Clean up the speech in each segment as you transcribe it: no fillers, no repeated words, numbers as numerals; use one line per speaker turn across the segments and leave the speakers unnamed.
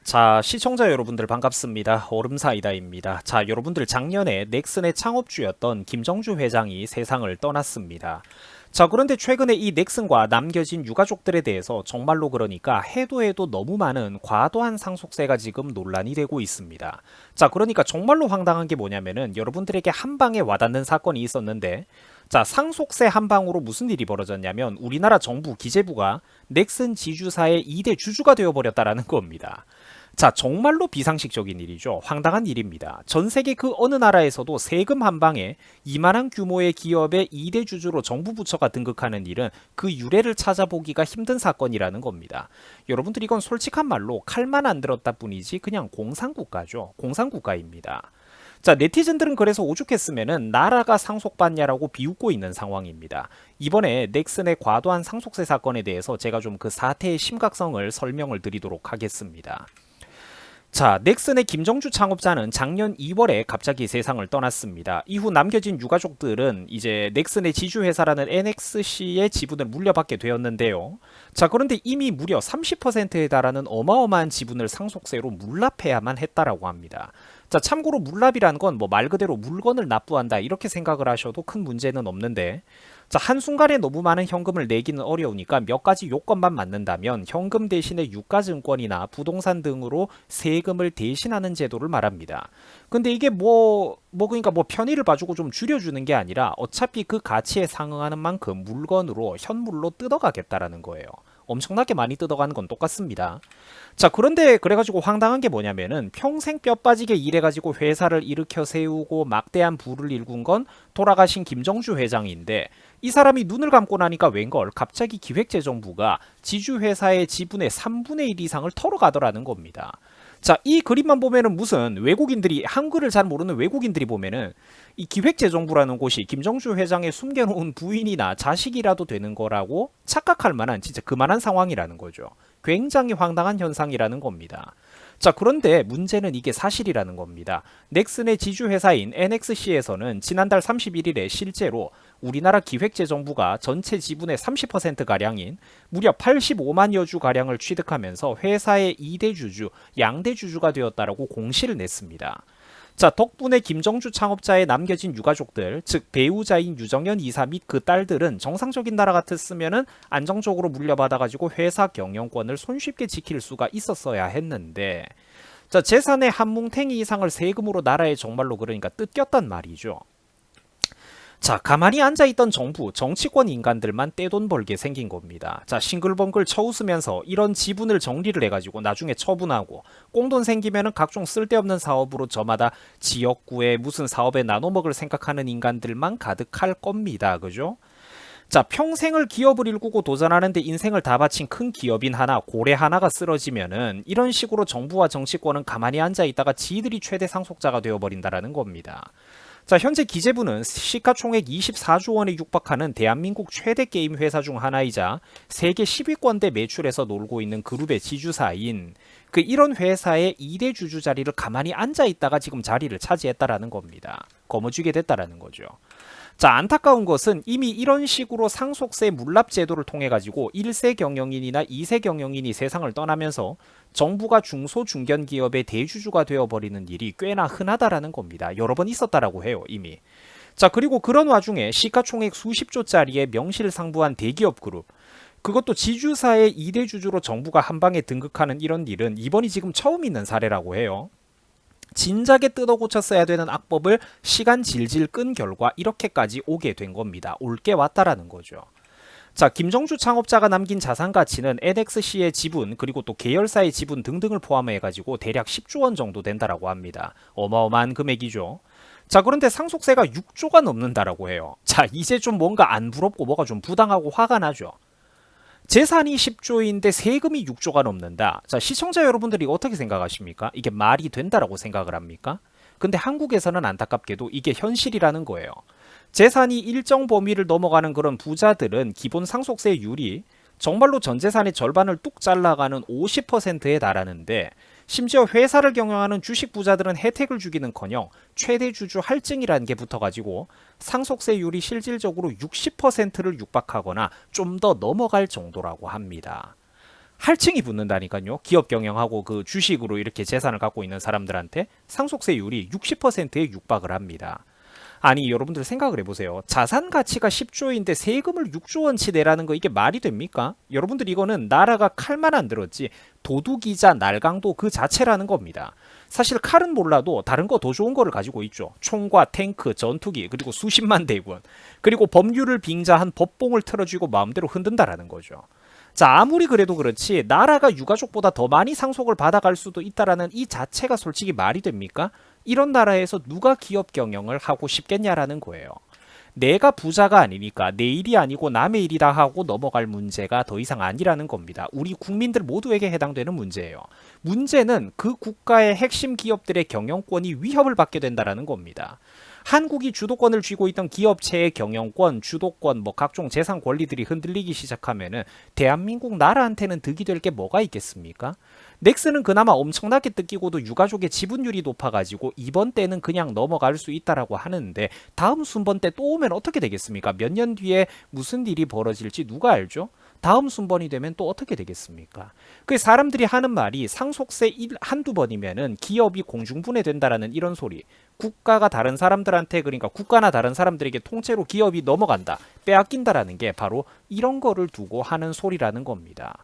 자, 시청자 여러분들 반갑습니다. 얼음사이다입니다. 자, 여러분들 작년에 넥슨의 창업주였던 김정주 회장이 세상을 떠났습니다. 자, 그런데 최근에 이 넥슨과 남겨진 유가족들에 대해서 정말로 그러니까 해도 너무 많은 과도한 상속세가 지금 논란이 되고 있습니다. 자, 그러니까 정말로 황당한 게 뭐냐면은 여러분들에게 한 방에 와닿는 사건이 있었는데, 자, 상속세 한 방으로 무슨 일이 벌어졌냐면 우리나라 정부 기재부가 넥슨 지주사의 2대 주주가 되어버렸다라는 겁니다. 자, 정말로 비상식적인 일이죠. 황당한 일입니다. 전 세계 그 어느 나라에서도 세금 한 방에 이만한 규모의 기업의 2대 주주로 정부 부처가 등극하는 일은 그 유래를 찾아보기가 힘든 사건이라는 겁니다. 여러분들 이건 솔직한 말로 칼만 안 들었다 뿐이지 그냥 공산국가죠. 공산국가입니다. 자, 네티즌들은 그래서 오죽했으면은 나라가 상속받냐라고 비웃고 있는 상황입니다. 이번에 넥슨의 과도한 상속세 사건에 대해서 제가 좀 그 사태의 심각성을 설명을 드리도록 하겠습니다. 자, 넥슨의 김정주 창업자는 작년 2월에 갑자기 세상을 떠났습니다. 이후 남겨진 유가족들은 이제 넥슨의 지주회사라는 NXC의 지분을 물려받게 되었는데요. 자, 그런데 이미 무려 30%에 달하는 어마어마한 지분을 상속세로 물납해야만 했다라고 합니다. 자, 참고로 물납이란 건 뭐 말 그대로 물건을 납부한다 이렇게 생각을 하셔도 큰 문제는 없는데, 자, 한순간에 너무 많은 현금을 내기는 어려우니까 몇 가지 요건만 맞는다면 현금 대신에 유가증권이나 부동산 등으로 세금을 대신하는 제도를 말합니다. 근데 이게 그러니까 뭐 편의를 봐주고 좀 줄여주는 게 아니라 어차피 그 가치에 상응하는 만큼 물건으로 현물로 뜯어가겠다라는 거예요. 엄청나게 많이 뜯어가는 건 똑같습니다. 자, 그런데 그래가지고 황당한 게 뭐냐면은 평생 뼈 빠지게 일해가지고 회사를 일으켜 세우고 막대한 부를 일군 건 돌아가신 김정주 회장인데, 이 사람이 눈을 감고 나니까 웬걸 갑자기 기획재정부가 지주회사의 지분의 3분의 1 이상을 털어가더라는 겁니다. 자, 이 그림만 보면은 무슨 외국인들이, 한글을 잘 모르는 외국인들이 보면은 이 기획재정부라는 곳이 김정주 회장의 숨겨놓은 부인이나 자식이라도 되는 거라고 착각할 만한 진짜 그만한 상황이라는 거죠. 굉장히 황당한 현상이라는 겁니다. 자, 그런데 문제는 이게 사실이라는 겁니다. 넥슨의 지주회사인 NXC에서는 지난달 31일에 실제로 우리나라 기획재정부가 전체 지분의 30%가량인 무려 85만여 주가량을 취득하면서 회사의 2대 주주, 양대 주주가 되었다라고 공시를 냈습니다. 자, 덕분에 김정주 창업자의 남겨진 유가족들, 즉 배우자인 유정연 이사 및 그 딸들은 정상적인 나라 같았으면은 안정적으로 물려받아가지고 회사 경영권을 손쉽게 지킬 수가 있었어야 했는데, 자, 재산의 한 뭉탱이 이상을 세금으로 나라에 정말로 그러니까 뜯겼단 말이죠. 자, 가만히 앉아있던 정부, 정치권 인간들만 떼돈 벌게 생긴 겁니다. 자, 싱글벙글 쳐웃으면서 이런 지분을 정리를 해가지고 나중에 처분하고 꽁돈 생기면은 각종 쓸데없는 사업으로 저마다 지역구에 무슨 사업에 나눠먹을 생각하는 인간들만 가득할 겁니다. 그죠? 자, 평생을 기업을 일구고 도전하는데 인생을 다 바친 큰 기업인 하나, 고래 하나가 쓰러지면은 이런 식으로 정부와 정치권은 가만히 앉아있다가 지들이 최대 상속자가 되어버린다라는 겁니다. 자, 현재 기재부는 시가총액 24조 원에 육박하는 대한민국 최대 게임 회사 중 하나이자 세계 10위권대 매출에서 놀고 있는 그룹의 지주사인 그 이런 회사의 2대 주주 자리를 가만히 앉아 있다가 지금 자리를 차지했다라는 겁니다. 거머쥐게 됐다라는 거죠. 자, 안타까운 것은 이미 이런 식으로 상속세 물납 제도를 통해 가지고 1세 경영인이나 2세 경영인이 세상을 떠나면서 정부가 중소중견 기업의 대주주가 되어버리는 일이 꽤나 흔하다라는 겁니다. 여러 번 있었다라고 해요, 이미. 자, 그리고 그런 와중에 시가총액 수십조짜리의 명실상부한 대기업 그룹, 그것도 지주사의 2대 주주로 정부가 한 방에 등극하는 이런 일은 이번이 지금 처음 있는 사례라고 해요. 진작에 뜯어 고쳤어야 되는 악법을 시간 질질 끈 결과 이렇게까지 오게 된 겁니다. 올게 왔다라는 거죠. 자, 김정주 창업자가 남긴 자산 가치는 NXC의 지분 그리고 또 계열사의 지분 등등을 포함해 가지고 대략 10조 원 정도 된다라고 합니다. 어마어마한 금액이죠. 자, 그런데 상속세가 6조가 넘는다라고 해요. 자, 이제 좀 뭔가 안 부럽고 뭐가 좀 부당하고 화가 나죠. 재산이 10조인데 세금이 6조가 넘는다. 자, 시청자 여러분들이 어떻게 생각하십니까? 이게 말이 된다라고 생각을 합니까? 근데 한국에서는 안타깝게도 이게 현실이라는 거예요. 재산이 일정 범위를 넘어가는 그런 부자들은 기본 상속세율이 정말로 전 재산의 절반을 뚝 잘라가는 50%에 달하는데, 심지어 회사를 경영하는 주식 부자들은 혜택을 주기는커녕 최대 주주 할증이라는 게 붙어가지고 상속세율이 실질적으로 60%를 육박하거나 좀 더 넘어갈 정도라고 합니다. 할증이 붙는다니까요. 기업 경영하고 그 주식으로 이렇게 재산을 갖고 있는 사람들한테 상속세율이 60%에 육박을 합니다. 아니 여러분들 생각을 해보세요. 자산 가치가 10조인데 세금을 6조 원치 내라는 거 이게 말이 됩니까? 여러분들 이거는 나라가 칼만 안 들었지 도둑이자 날강도 그 자체라는 겁니다. 사실 칼은 몰라도 다른 거 더 좋은 거를 가지고 있죠. 총과 탱크, 전투기, 그리고 수십만 대군, 그리고 법률을 빙자한 법봉을 틀어쥐고 마음대로 흔든다라는 거죠. 자, 아무리 그래도 그렇지 나라가 유가족보다 더 많이 상속을 받아갈 수도 있다라는 이 자체가 솔직히 말이 됩니까? 이런 나라에서 누가 기업 경영을 하고 싶겠냐라는 거예요. 내가 부자가 아니니까 내 일이 아니고 남의 일이다 하고 넘어갈 문제가 더 이상 아니라는 겁니다. 우리 국민들 모두에게 해당되는 문제예요. 문제는 그 국가의 핵심 기업들의 경영권이 위협을 받게 된다는 겁니다. 한국이 주도권을 쥐고 있던 기업체의 경영권, 주도권, 각종 재산 권리들이 흔들리기 시작하면은 대한민국 나라한테는 득이 될 게 뭐가 있겠습니까? 넥슨은 그나마 엄청나게 뜯기고도 유가족의 지분율이 높아가지고 이번 때는 그냥 넘어갈 수 있다라고 하는데 다음 순번 때 또 오면 어떻게 되겠습니까? 몇 년 뒤에 무슨 일이 벌어질지 누가 알죠? 다음 순번이 되면 또 어떻게 되겠습니까? 그 사람들이 하는 말이 상속세 한두 번이면은 기업이 공중분해된다라는 이런 소리. 국가가 다른 사람들한테 그러니까 국가나 다른 사람들에게 통째로 기업이 넘어간다, 빼앗긴다라는 게 바로 이런 거를 두고 하는 소리라는 겁니다.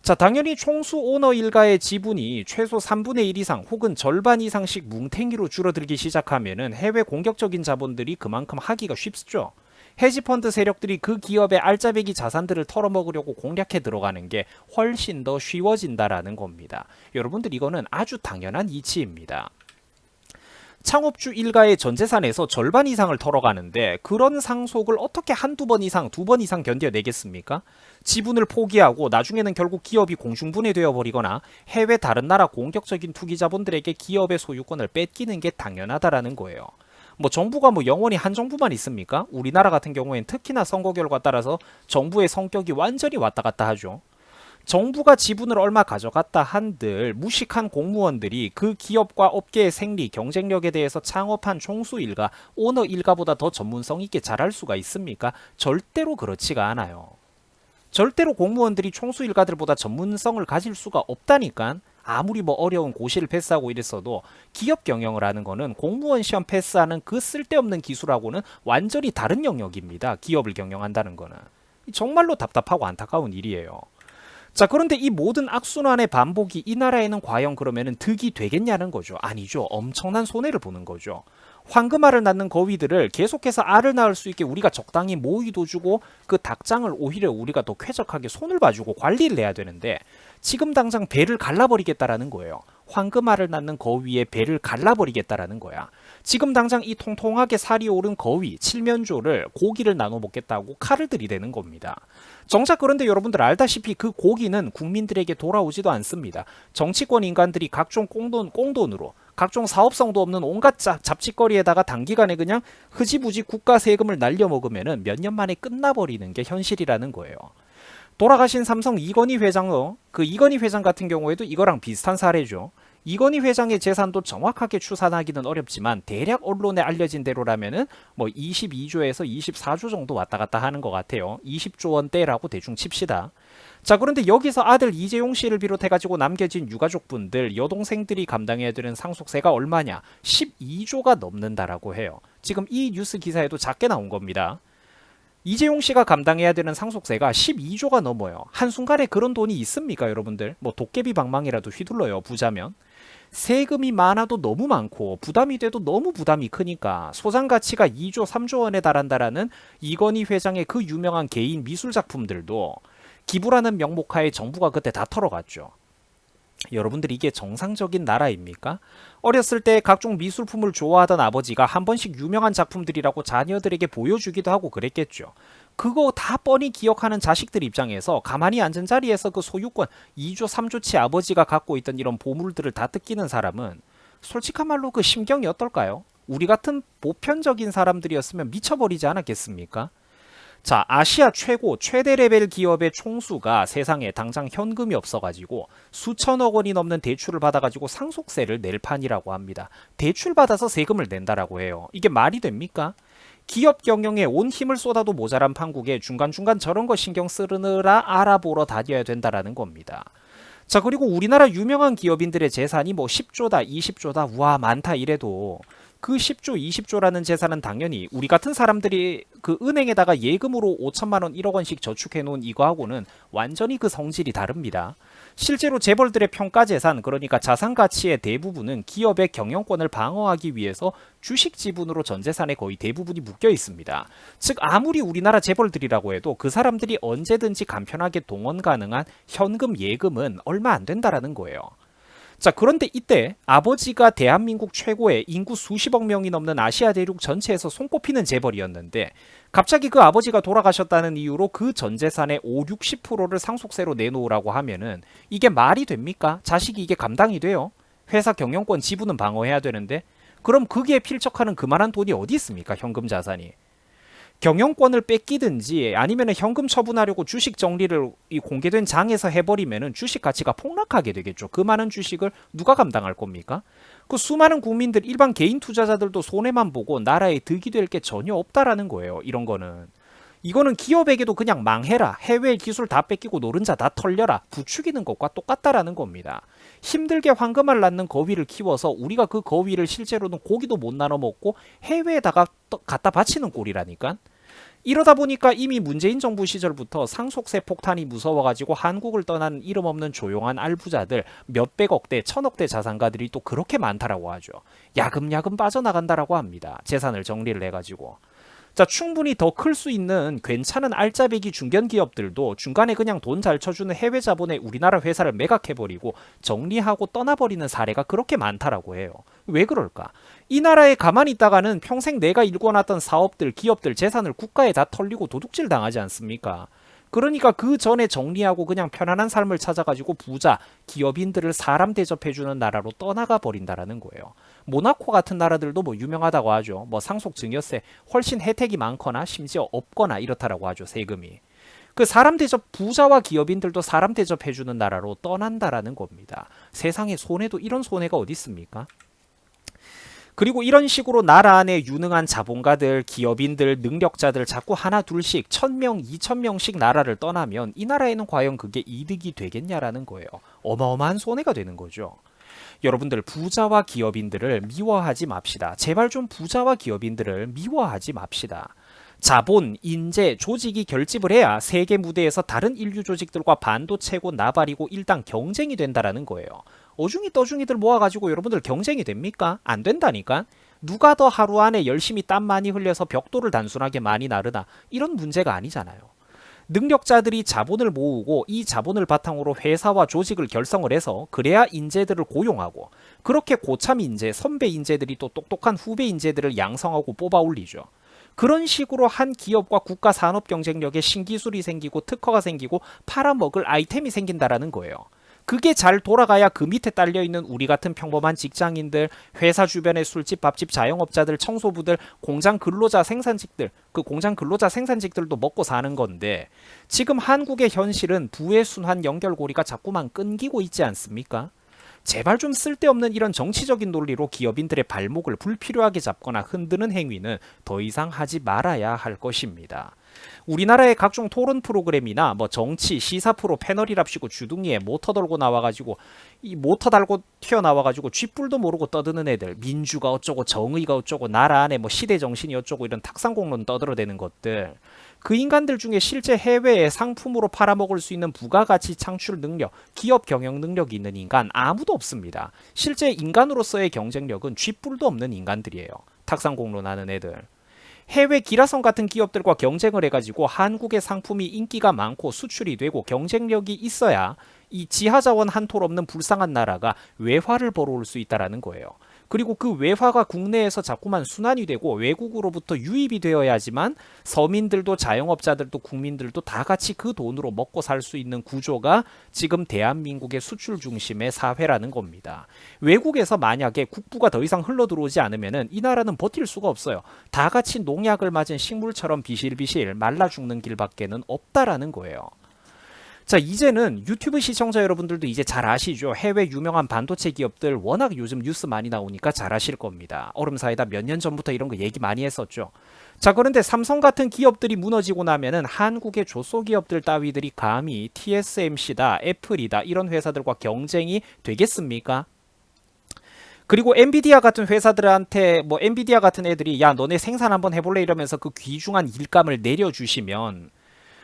자, 당연히 총수 오너 일가의 지분이 최소 3분의 1 이상 혹은 절반 이상씩 뭉탱이로 줄어들기 시작하면은 해외 공격적인 자본들이 그만큼 하기가 쉽죠. 헤지펀드 세력들이 그 기업의 알짜배기 자산들을 털어먹으려고 공략해 들어가는 게 훨씬 더 쉬워진다라는 겁니다. 여러분들 이거는 아주 당연한 이치입니다. 창업주 일가의 전재산에서 절반 이상을 털어가는데 그런 상속을 어떻게 한두 번 이상, 두 번 이상 견뎌내겠습니까? 지분을 포기하고 나중에는 결국 기업이 공중분해되어 버리거나 해외 다른 나라 공격적인 투기자본들에게 기업의 소유권을 뺏기는 게 당연하다라는 거예요. 정부가 영원히 한 정부만 있습니까? 우리나라 같은 경우엔 특히나 선거 결과 따라서 정부의 성격이 완전히 왔다 갔다 하죠. 정부가 지분을 얼마 가져갔다 한들 무식한 공무원들이 그 기업과 업계의 생리, 경쟁력에 대해서 창업한 총수 일가, 오너 일가보다 더 전문성 있게 잘할 수가 있습니까? 절대로 그렇지가 않아요. 절대로 공무원들이 총수 일가들보다 전문성을 가질 수가 없다니까. 아무리 어려운 고시를 패스하고 이랬어도 기업 경영을 하는 거는 공무원 시험 패스하는 그 쓸데없는 기술하고는 완전히 다른 영역입니다. 기업을 경영한다는 거는. 정말로 답답하고 안타까운 일이에요. 자, 그런데 이 모든 악순환의 반복이 이 나라에는 과연 그러면은 득이 되겠냐는 거죠. 아니죠. 엄청난 손해를 보는 거죠. 황금알을 낳는 거위들을 계속해서 알을 낳을 수 있게 우리가 적당히 모이도 주고 그 닭장을 오히려 우리가 더 쾌적하게 손을 봐주고 관리를 해야 되는데 지금 당장 배를 갈라버리겠다라는 거예요. 황금알을 낳는 거위의 배를 갈라버리겠다라는 거야. 지금 당장 이 통통하게 살이 오른 거위, 칠면조를 고기를 나눠 먹겠다고 칼을 들이대는 겁니다. 정작 그런데 여러분들 알다시피 그 고기는 국민들에게 돌아오지도 않습니다. 정치권 인간들이 각종 꽁돈으로 각종 사업성도 없는 온갖 잡짓거리에다가 단기간에 그냥 흐지부지 국가 세금을 날려먹으면 몇 년 만에 끝나버리는 게 현실이라는 거예요. 돌아가신 삼성 이건희 회장, 그 이건희 회장 같은 경우에도 이거랑 비슷한 사례죠. 이건희 회장의 재산도 정확하게 추산하기는 어렵지만 대략 언론에 알려진 대로라면은 22조에서 24조 정도 왔다 갔다 하는 것 같아요. 20조 원대라고 대충 칩시다. 자, 그런데 여기서 아들 이재용 씨를 비롯해가지고 남겨진 유가족분들, 여동생들이 감당해야 되는 상속세가 얼마냐? 12조가 넘는다라고 해요. 지금 이 뉴스 기사에도 작게 나온 겁니다. 이재용 씨가 감당해야 되는 상속세가 12조가 넘어요. 한순간에 그런 돈이 있습니까, 여러분들? 도깨비 방망이라도 휘둘러요, 부자면. 세금이 많아도 너무 많고 부담이 돼도 너무 부담이 크니까 소장 가치가 2조, 3조 원에 달한다라는 이건희 회장의 그 유명한 개인 미술 작품들도 기부라는 명목하에 정부가 그때 다 털어갔죠. 여러분들 이게 정상적인 나라입니까? 어렸을 때 각종 미술품을 좋아하던 아버지가 한 번씩 유명한 작품들이라고 자녀들에게 보여주기도 하고 그랬겠죠. 그거 다 뻔히 기억하는 자식들 입장에서 가만히 앉은 자리에서 그 소유권 2조 3조치 아버지가 갖고 있던 이런 보물들을 다 뜯기는 사람은 솔직한 말로 그 심경이 어떨까요? 우리 같은 보편적인 사람들이었으면 미쳐버리지 않았겠습니까? 자, 아시아 최대 레벨 기업의 총수가 세상에 당장 현금이 없어가지고 수천억 원이 넘는 대출을 받아가지고 상속세를 낼 판이라고 합니다. 대출 받아서 세금을 낸다라고 해요. 이게 말이 됩니까? 기업 경영에 온 힘을 쏟아도 모자란 판국에 중간중간 저런 거 신경 쓰느라 알아보러 다녀야 된다라는 겁니다. 자, 그리고 우리나라 유명한 기업인들의 재산이 뭐 10조다, 20조다, 우와, 많다 이래도 그 10조, 20조라는 재산은 당연히 우리 같은 사람들이 그 은행에다가 예금으로 5천만 원, 1억 원씩 저축해 놓은 이거하고는 완전히 그 성질이 다릅니다. 실제로 재벌들의 평가 재산, 그러니까 자산 가치의 대부분은 기업의 경영권을 방어하기 위해서 주식 지분으로 전 재산의 거의 대부분이 묶여 있습니다. 즉 아무리 우리나라 재벌들이라고 해도 그 사람들이 언제든지 간편하게 동원 가능한 현금 예금은 얼마 안 된다라는 거예요. 자, 그런데 이때 아버지가 대한민국 최고의 인구 수십억 명이 넘는 아시아 대륙 전체에서 손꼽히는 재벌이었는데 갑자기 그 아버지가 돌아가셨다는 이유로 그 전 재산의 5, 60%를 상속세로 내놓으라고 하면은 이게 말이 됩니까? 자식이 이게 감당이 돼요? 회사 경영권 지분은 방어해야 되는데 그럼 거기에 필적하는 그만한 돈이 어디 있습니까? 현금 자산이. 경영권을 뺏기든지 아니면 현금 처분하려고 주식 정리를 이 공개된 장에서 해버리면 주식 가치가 폭락하게 되겠죠. 그 많은 주식을 누가 감당할 겁니까? 그 수많은 국민들, 일반 개인 투자자들도 손해만 보고 나라에 득이 될 게 전혀 없다라는 거예요. 이런 거는. 이거는 기업에게도 그냥 망해라, 해외 기술 다 뺏기고 노른자 다 털려라, 부추기는 것과 똑같다라는 겁니다. 힘들게 황금알 낳는 거위를 키워서 우리가 그 거위를 실제로는 고기도 못 나눠 먹고 해외에다가 갖다 바치는 꼴이라니까. 이러다 보니까 이미 문재인 정부 시절부터 상속세 폭탄이 무서워가지고 한국을 떠나는 이름 없는 조용한 알부자들 몇백억대, 천억대 자산가들이 또 그렇게 많다라고 하죠. 야금야금 빠져나간다라고 합니다. 재산을 정리를 해가지고. 자, 충분히 더 클 수 있는 괜찮은 알짜배기 중견기업들도 중간에 그냥 돈 잘 쳐주는 해외 자본에 우리나라 회사를 매각해버리고 정리하고 떠나버리는 사례가 그렇게 많다라고 해요. 왜 그럴까? 이 나라에 가만히 있다가는 평생 내가 일궈놨던 사업들, 기업들, 재산을 국가에 다 털리고 도둑질 당하지 않습니까? 그러니까 그 전에 정리하고 그냥 편안한 삶을 찾아가지고 부자, 기업인들을 사람 대접해주는 나라로 떠나가 버린다라는 거예요. 모나코 같은 나라들도 뭐 유명하다고 하죠. 뭐 상속 증여세 훨씬 혜택이 많거나 심지어 없거나 이렇다라고 하죠. 세금이. 그 사람 대접, 부자와 기업인들도 사람 대접해주는 나라로 떠난다라는 겁니다. 세상에 손해도 이런 손해가 어디 있습니까? 그리고 이런 식으로 나라 안에 유능한 자본가들, 기업인들, 능력자들 자꾸 하나 둘씩 1000명, 2000명씩 나라를 떠나면 이 나라에는 과연 그게 이득이 되겠냐라는 거예요. 어마어마한 손해가 되는 거죠. 여러분들 부자와 기업인들을 미워하지 맙시다. 제발 좀 부자와 기업인들을 미워하지 맙시다. 자본, 인재, 조직이 결집을 해야 세계 무대에서 다른 인류 조직들과 반도체고 나발이고 일단 경쟁이 된다라는 거예요. 어중이 떠중이들 모아가지고 여러분들 경쟁이 됩니까? 안 된다니까. 누가 더 하루 안에 열심히 땀 많이 흘려서 벽돌을 단순하게 많이 나르나 이런 문제가 아니잖아요. 능력자들이 자본을 모으고 이 자본을 바탕으로 회사와 조직을 결성을 해서 그래야 인재들을 고용하고 그렇게 고참 인재, 선배 인재들이 또 똑똑한 후배 인재들을 양성하고 뽑아 올리죠. 그런 식으로 한 기업과 국가 산업 경쟁력에 신기술이 생기고 특허가 생기고 팔아먹을 아이템이 생긴다라는 거예요. 그게 잘 돌아가야 그 밑에 딸려있는 우리 같은 평범한 직장인들, 회사 주변의 술집, 밥집, 자영업자들, 청소부들, 공장 근로자 생산직들, 그 공장 근로자 생산직들도 먹고 사는 건데 지금 한국의 현실은 부의 순환 연결고리가 자꾸만 끊기고 있지 않습니까? 제발 좀 쓸데없는 이런 정치적인 논리로 기업인들의 발목을 불필요하게 잡거나 흔드는 행위는 더 이상 하지 말아야 할 것입니다. 우리나라의 각종 토론 프로그램이나 뭐 정치, 시사 프로 패널이랍시고 주둥이에 모터 달고 나와가지고 이 모터 달고 튀어나와가지고 쥐뿔도 모르고 떠드는 애들, 민주가 어쩌고 정의가 어쩌고 나라 안에 뭐 시대 정신이 어쩌고 이런 탁상공론 떠들어대는 것들, 그 인간들 중에 실제 해외에 상품으로 팔아먹을 수 있는 부가가치 창출 능력, 기업 경영 능력이 있는 인간 아무도 없습니다. 실제 인간으로서의 경쟁력은 쥐뿔도 없는 인간들이에요. 탁상공론 하는 애들. 해외 기라성 같은 기업들과 경쟁을 해가지고 한국의 상품이 인기가 많고 수출이 되고 경쟁력이 있어야 이 지하자원 한 톨 없는 불쌍한 나라가 외화를 벌어올 수 있다는 거예요. 그리고 그 외화가 국내에서 자꾸만 순환이 되고 외국으로부터 유입이 되어야지만 서민들도 자영업자들도 국민들도 다 같이 그 돈으로 먹고 살 수 있는 구조가 지금 대한민국의 수출 중심의 사회라는 겁니다. 외국에서 만약에 국부가 더 이상 흘러들어오지 않으면 이 나라는 버틸 수가 없어요. 다 같이 농약을 맞은 식물처럼 비실비실 말라 죽는 길밖에는 없다라는 거예요. 자, 이제는 유튜브 시청자 여러분들도 이제 잘 아시죠? 해외 유명한 반도체 기업들 워낙 요즘 뉴스 많이 나오니까 잘 아실 겁니다. 얼음사이다 몇 년 전부터 이런 거 얘기 많이 했었죠. 자, 그런데 삼성 같은 기업들이 무너지고 나면은 한국의 조소기업들 따위들이 감히 TSMC다, 애플이다 이런 회사들과 경쟁이 되겠습니까? 그리고 엔비디아 같은 회사들한테 뭐 엔비디아 같은 애들이 야 너네 생산 한번 해볼래 이러면서 그 귀중한 일감을 내려주시면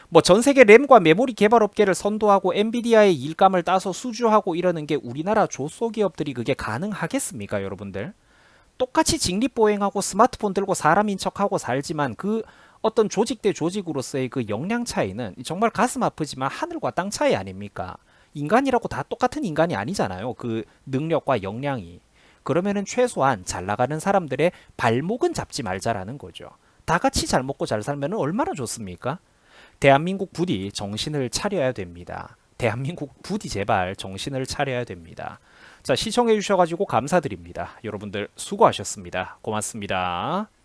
뭐 전 세계 램과 메모리 개발 업계를 선도하고 엔비디아의 일감을 따서 수주하고 이러는 게 우리나라 조소기업들이 그게 가능하겠습니까, 여러분들? 똑같이 직립보행하고 스마트폰 들고 사람인 척하고 살지만 그 어떤 조직 대 조직으로서의 그 역량 차이는 정말 가슴 아프지만 하늘과 땅 차이 아닙니까? 인간이라고 다 똑같은 인간이 아니잖아요. 그 능력과 역량이. 그러면은 최소한 잘 나가는 사람들의 발목은 잡지 말자라는 거죠. 다 같이 잘 먹고 잘 살면 얼마나 좋습니까? 대한민국 부디 정신을 차려야 됩니다. 대한민국 부디 제발 정신을 차려야 됩니다. 자, 시청해 주셔가지고 감사드립니다. 여러분들 수고하셨습니다. 고맙습니다.